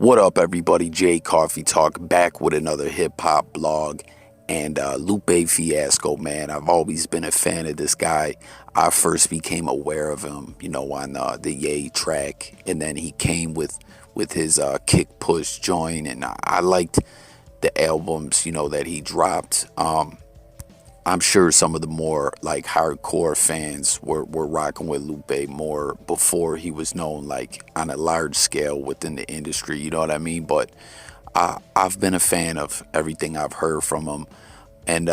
What up, everybody? Jay Coffee Talk back with another hip hop blog. And Lupe Fiasco, man, I've always been a fan of this guy. I first became aware of him, on the Ye track, and then he came with his Kick Push joint, and I liked the albums, that he dropped. I'm sure some of the more like hardcore fans were rocking with Lupe more before he was known like on a large scale within the industry, you know what I mean? But I've been a fan of everything I've heard from him. And,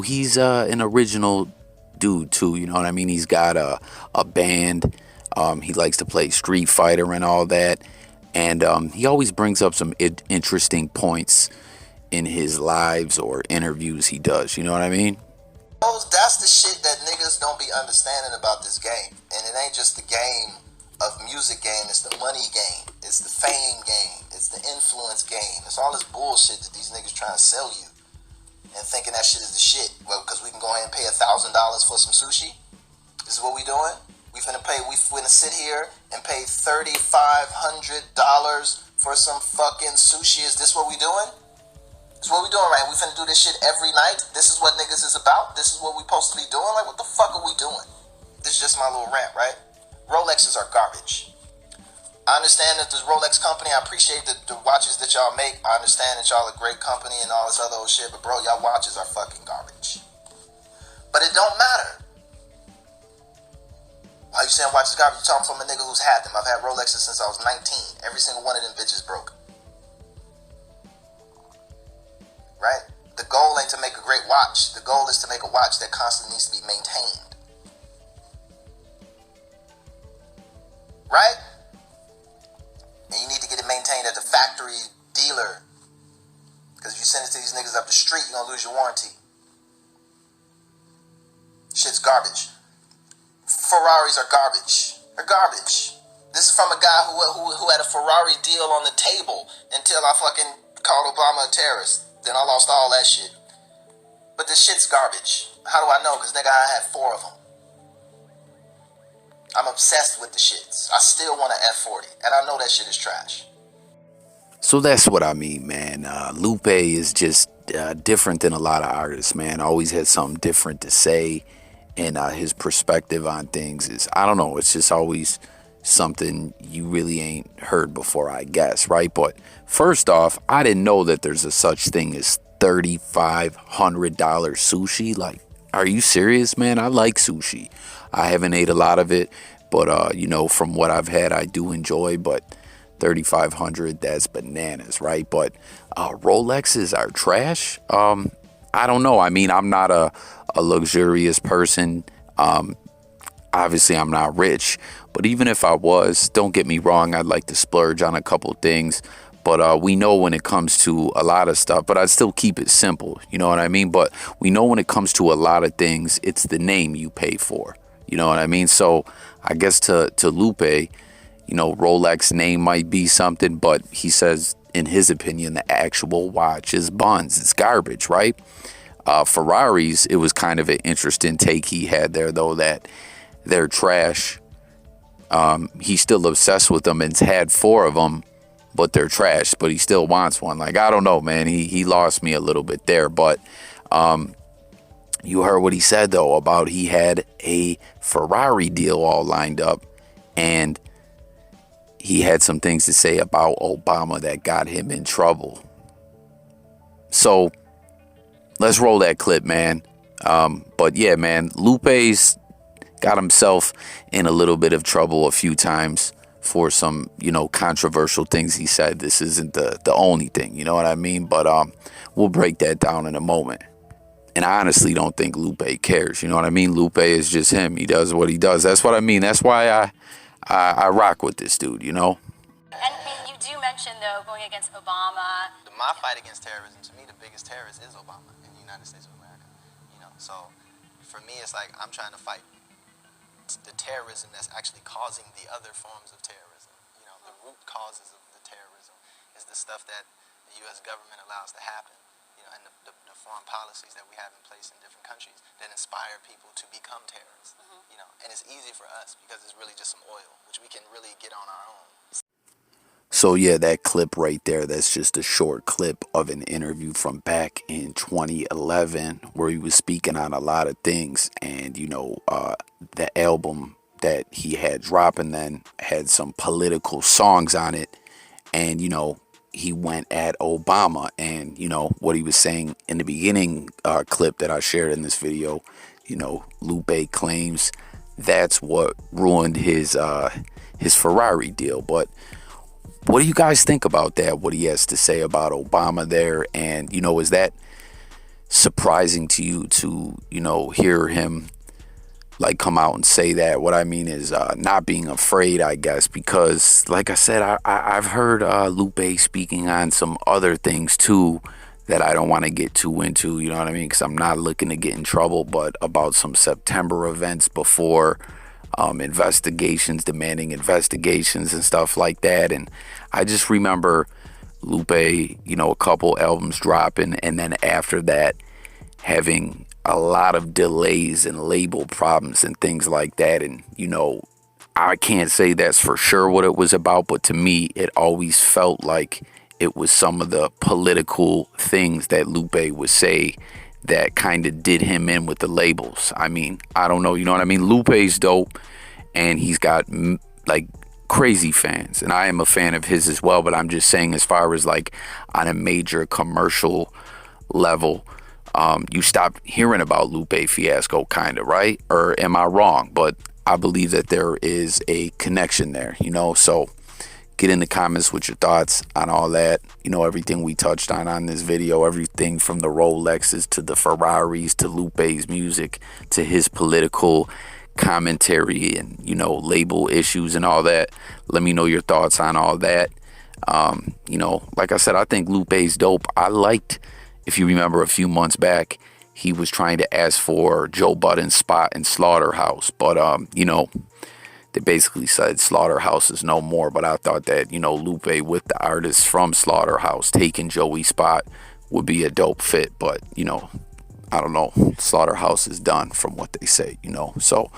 he's an original dude too, you know what I mean? He's got a band. He likes to play Street Fighter and all that. And he always brings up some interesting points in his lives or interviews he does, you know what I mean? That's the shit that niggas don't be understanding about this game. And it ain't just the game of music game, it's the money game, it's the fame game, it's the influence game. It's all this bullshit that these niggas trying to sell you and thinking that shit is the shit. Well, because we can go ahead and pay $1,000 for some sushi. This is what we doing. We finna sit here and pay $3,500 for some fucking sushi. Is this what we doing? This is what we doing, right? We finna do this shit every night. This is what niggas is about. This is what we supposed to be doing. Like, what the fuck are we doing? This is just my little rant, right? Rolexes are garbage. I understand that this Rolex company, I appreciate the watches that y'all make. I understand that y'all a great company and all this other old shit, but bro, y'all watches are fucking garbage. But it don't matter. Why you saying watches garbage? You talking from a nigga who's had them. I've had Rolexes since I was 19. Every single one of them bitches broke. Right? The goal ain't to make a great watch. The goal is to make a watch that constantly needs to be maintained. Right? And you need to get it maintained at the factory dealer. Because if you send it to these niggas up the street, you're going to lose your warranty. Shit's garbage. Ferraris are garbage. They're garbage. This is from a guy who had a Ferrari deal on the table until I fucking called Obama a terrorist. Then I lost all that shit. But this shit's garbage. How do I know? Because nigga, I had 4 of them. I'm obsessed with the shits. I still want an F40. And I know that shit is trash. So that's what I mean, man. Lupe is just different than a lot of artists, man. Always had something different to say. And his perspective on things is, I don't know, it's just always something you really ain't heard before, I guess, right? But first off, I didn't know that there's a such thing as $3,500 sushi. Like, are you serious, man? I like sushi. I haven't ate a lot of it, but from what I've had, I do enjoy. But $3,500, that's bananas, right? But Rolexes are trash. I don't know. I mean, I'm not a luxurious person. Obviously, I'm not rich, but even if I was, don't get me wrong, I'd like to splurge on a couple things. But we know when it comes to a lot of stuff, but I'd still keep it simple. You know what I mean? But we know when it comes to a lot of things, it's the name you pay for. You know what I mean? So I guess to Lupe, Rolex name might be something, but he says, in his opinion, the actual watch is buns. It's garbage, right? Ferraris, it was kind of an interesting take he had there, though, that they're trash. He's still obsessed with them and's had 4 of them, but they're trash, but he still wants one. Like, I don't know, man. He lost me a little bit there, but you heard what he said, though, about he had a Ferrari deal all lined up, and he had some things to say about Obama that got him in trouble. So let's roll that clip, man. But yeah, man, Lupe's got himself in a little bit of trouble a few times for some, controversial things he said. This isn't the only thing, you know what I mean? But we'll break that down in a moment. And I honestly don't think Lupe cares, you know what I mean? Lupe is just him. He does what he does. That's what I mean. That's why I rock with this dude, And you do mention, though, going against Obama. My fight against terrorism, to me, the biggest terrorist is Obama in the United States of America. So for me, it's like I'm trying to fight the terrorism that's actually causing the other forms of terrorism. The root causes of the terrorism is the stuff that the U.S. government allows to happen. And the foreign policies that we have in place in different countries that inspire people to become terrorists. And it's easy for us because it's really just some oil, which we can really get on our own. So yeah, that clip right there, that's just a short clip of an interview from back in 2011 where he was speaking on a lot of things. And the album that he had dropping then had some political songs on it. And he went at Obama, and what he was saying in the beginning clip that I shared in this video. Lupe claims that's what ruined his Ferrari deal. But what do you guys think about that? What he has to say about Obama there? And, is that surprising to you to, hear him like come out and say that? What I mean is not being afraid, I guess, because like I said, I've heard Lupe speaking on some other things too that I don't want to get too into, you know what I mean? Because I'm not looking to get in trouble, but about some September events before, investigations, demanding investigations and stuff like that. And I just remember Lupe, a couple albums dropping, and then after that having a lot of delays and label problems and things like that. And I can't say that's for sure what it was about, but to me it always felt like it was some of the political things that Lupe would say that kind of did him in with the labels. I mean, I don't know, you know what I mean? Lupe's dope, and he's got like crazy fans, and I am a fan of his as well. But I'm just saying, as far as like on a major commercial level, you stop hearing about Lupe Fiasco, kind of, right? Or am I wrong? But I believe that there is a connection there, so get in the comments with your thoughts on all that. Everything we touched on this video, everything from the Rolexes to the Ferraris to Lupe's music to his political commentary and, label issues and all that. Let me know your thoughts on all that. Like I said, I think Lupe's dope. I liked, if you remember a few months back, he was trying to ask for Joe Budden's spot in Slaughterhouse, but they basically said Slaughterhouse is no more. But I thought that, Lupe with the artists from Slaughterhouse taking Joey's spot would be a dope fit. But, I don't know. Slaughterhouse is done from what they say, So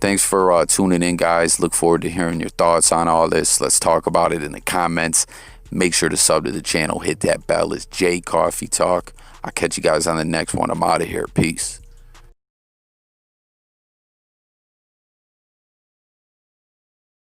thanks for tuning in, guys. Look forward to hearing your thoughts on all this. Let's talk about it in the comments. Make sure to sub to the channel. Hit that bell. It's J Coffee Talk. I'll catch you guys on the next one. I'm out of here. Peace.